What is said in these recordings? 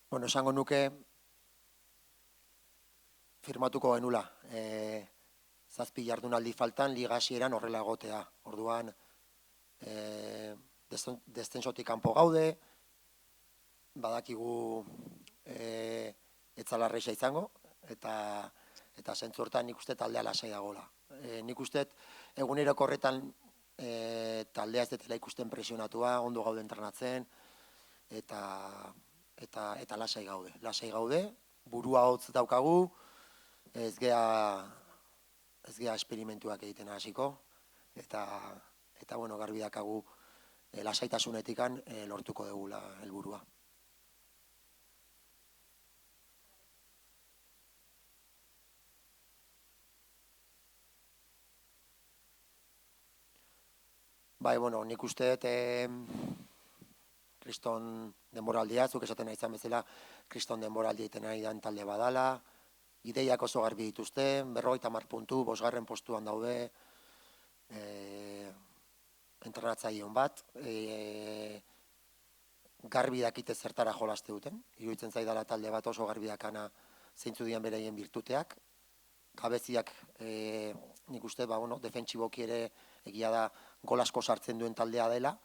Bueno, esango nuke firmatuko genula. 7 jardunaldi faltan liga hasieran horrela egotea. Orduan, descensotik kanpo gaude, badakigu ez zala erraza izango, eta zentzu hortan nik uste taldea lasai dagoela. Nik uste eguneroko horretan taldea ez dutela ikusten presionatua, ondo gaude entrenatzen, eta lasai gaude. Lasai gaude, burua hotz daukagu, ez gea esperimentuak egiten hasiko, eta bueno, garbi dakagu lasaitasunetikan lortuko dugula helburua. Bai, bueno, nik uste kriston denboraldia, zuk esaten nahi izan bezala, kriston denboraldia egiten nahi dan talde badala, ideiak oso garbi dituzte, 50 puntu, 5. postuan daude, entrenatzaile on bat, garbi dakite zertara jolaste duten, iruditzen zaidala talde bat oso garbi dakana zeintzu dian beraien birtuteak, gabeziak nik uste, defentsiboki ere egia da gol asko sartzen duen taldea dela,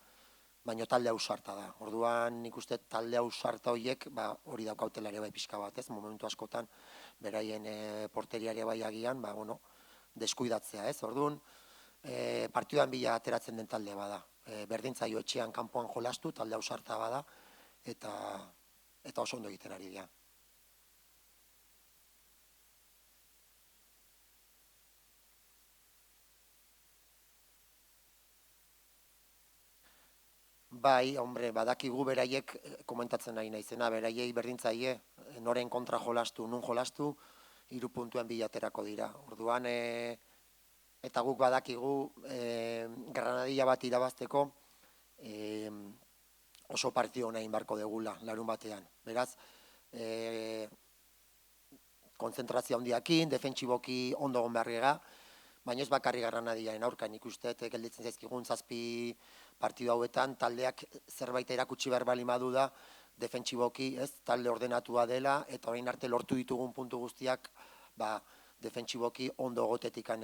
baina talde ausarta da. Orduan nik uste talde ausarta horiek hori daukautela ere bai pixka bat, ez? Momentu askotan beraien porteriare bai agian, deskuidatzea, ez? Orduan, partiduan bila ateratzen den talde bada. Berdintzaio etxean kanpoan jolastu, talde ausarta bada, eta oso ondo egiten ari dira. Bai, hombre, badakigu beraiek komentatzen nahi naizena, beraiei berdintzaile, noren kontra jolastu, nun jolastu, 3 puntuen bilaterako dira. Orduan, eta guk badakigu Granadilla bat irabazteko oso partio nahi barko degula, larun batean. Beraz, konzentrazio handiakin, defentsiboki ondo egon beharrega, baina ez bakarri Granadillaren aurka, nik uste, gelditzen zaizkigun 7 partidu hauetan, taldeak zerbait erakutsi behar bali madu da, defentsiboki, ez, talde ordenatua dela, eta orain arte lortu ditugun puntu guztiak, defentsiboki ondo gotetikan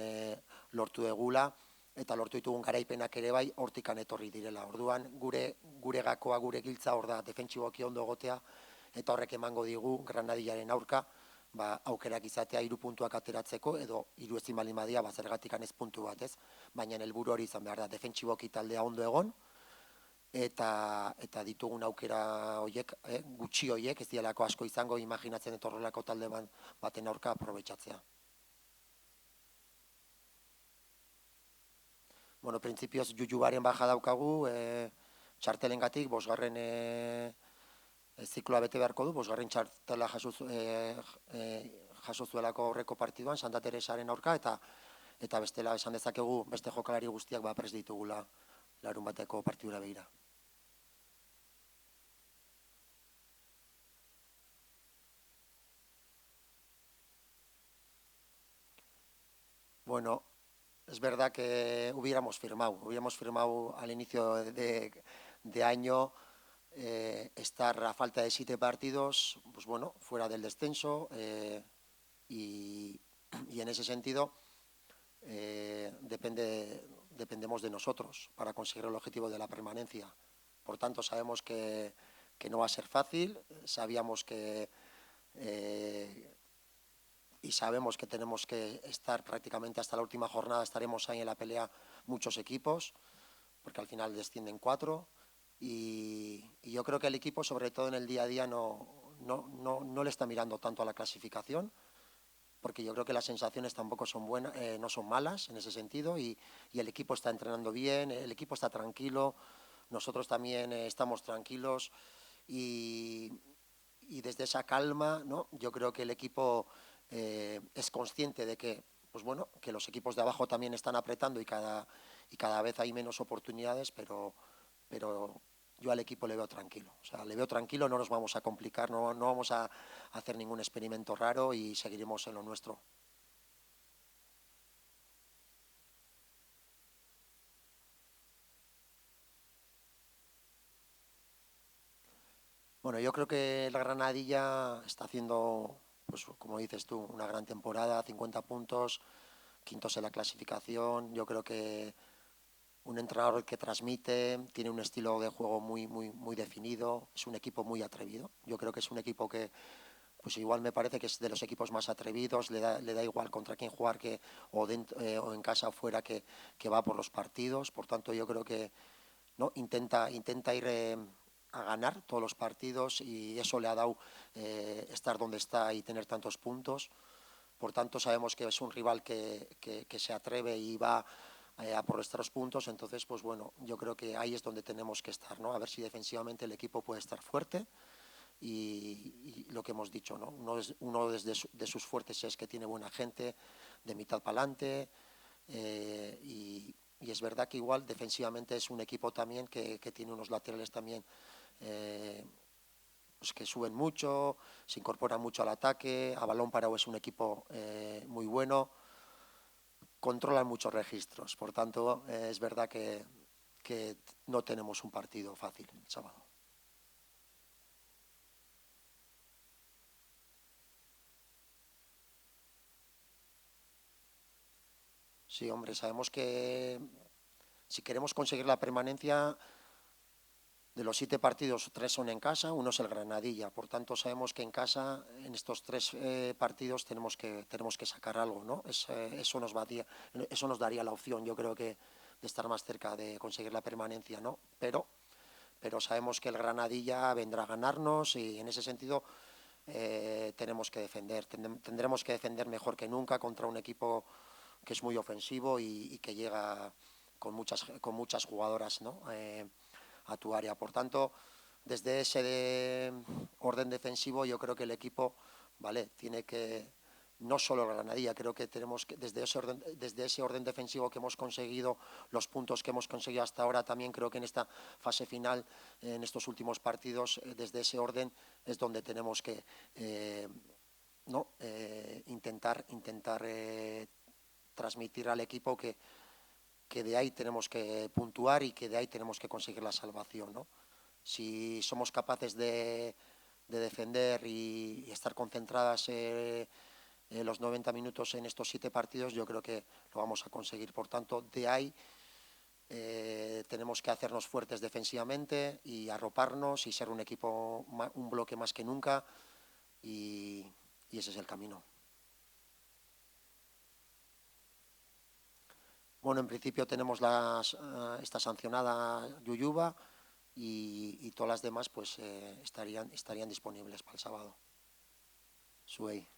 lortu egula, eta lortu ditugun garaipenak ere bai, hortikan etorri direla. Orduan, gure gakoa, gure giltza hor da, defentsiboki ondo gotea, eta horrek emango digu Granadillaren aurka, aukerak izatea 3 puntuak ateratzeko, edo 3 ezin baldin badia, zergatikan ez puntu bat, ez? Baina helburu hori izan behar da, defentsiboki taldea ondo egon, eta ditugun aukera horiek, gutxi horiek, ez dialako asko izango, imaginatzen etorrelako talde baten aurka aprobetxatzea. Bueno, printzipioz jujubaren baja daukagu, txartelengatik, 5. zikloa bete beharko du, 5. txartela jaso zuelako aurreko partiduan, Santa Teresaren aurka, eta bestela esan dezakegu beste jokalari guztiak prest ditugula larun bateko partidura behira. Bueno, es verdad que hubiéramos firmado al inicio de año estar a falta de 7 partidos, pues bueno, fuera del descenso, y en ese sentido dependemos de nosotros para conseguir el objetivo de la permanencia. Por tanto, sabemos que no va a ser fácil, sabíamos y sabemos que tenemos que estar prácticamente hasta la última jornada, estaremos ahí en la pelea muchos equipos, porque al final descienden 4, y yo creo que el equipo, sobre todo en el día a día, no le está mirando tanto a la clasificación, porque yo creo que las sensaciones tampoco son buenas, no son malas en ese sentido, y el equipo está entrenando bien, el equipo está tranquilo, nosotros también estamos tranquilos, y desde esa calma, ¿no? Yo creo que el equipo es consciente de que, pues bueno, que los equipos de abajo también están apretando y cada vez hay menos oportunidades, pero yo al equipo le veo tranquilo. O sea, le veo tranquilo, no nos vamos a complicar, no vamos a hacer ningún experimento raro y seguiremos en lo nuestro. Bueno, yo creo que el Granadilla está haciendo, pues como dices tú, una gran temporada, 50 puntos, quintos en la clasificación. Yo creo que un entrenador que transmite, tiene un estilo de juego muy definido, es un equipo muy atrevido. Yo creo que es un equipo que, pues igual me parece que es de los equipos más atrevidos, le da igual contra quién jugar o en casa o fuera que va por los partidos. Por tanto, yo creo que ¿no? Intenta ir a ganar todos los partidos y eso le ha dado estar donde está y tener tantos puntos. Por tanto, sabemos que es un rival que se atreve y va a por nuestros puntos. Entonces, pues bueno, yo creo que ahí es donde tenemos que estar, ¿no? A ver si defensivamente el equipo puede estar fuerte y lo que hemos dicho, ¿no? De sus fuertes es que tiene buena gente, de mitad para adelante, y es verdad que igual defensivamente es un equipo también que tiene unos laterales también eh, pues que suben mucho, se incorporan mucho al ataque, a balón parado es un equipo muy bueno, controlan muchos registros, por tanto es verdad que no tenemos un partido fácil el sábado. Sí, hombre, sabemos que si queremos conseguir la permanencia, de los 7 partidos, 3 son en casa, uno es el Granadilla. Por tanto, sabemos que en casa, en estos 3 partidos, tenemos que sacar algo, ¿no? Eso nos daría la opción, yo creo que, de estar más cerca de conseguir la permanencia, ¿no? Pero sabemos que el Granadilla vendrá a ganarnos y en ese sentido tenemos que defender. Tendremos que defender mejor que nunca contra un equipo que es muy ofensivo y que llega con muchas jugadoras, ¿no? A tu área. Por tanto, desde ese orden defensivo, yo creo que el equipo, ¿vale? Tiene que, no solo la Granadilla, creo que tenemos que, desde ese orden defensivo que hemos conseguido, los puntos que hemos conseguido hasta ahora, también creo que en esta fase final, en estos últimos partidos, desde ese orden es donde tenemos que ¿no? Intentar transmitir al equipo que de ahí tenemos que puntuar y que de ahí tenemos que conseguir la salvación, ¿no? Si somos capaces de defender y estar concentradas los 90 minutos en estos 7 partidos, yo creo que lo vamos a conseguir. Por tanto, de ahí tenemos que hacernos fuertes defensivamente y arroparnos y ser un equipo, un bloque más que nunca y, y ese es el camino. Bueno, en principio tenemos está sancionada Yuyuba y todas las demás pues estarían disponibles para el sábado. Suey.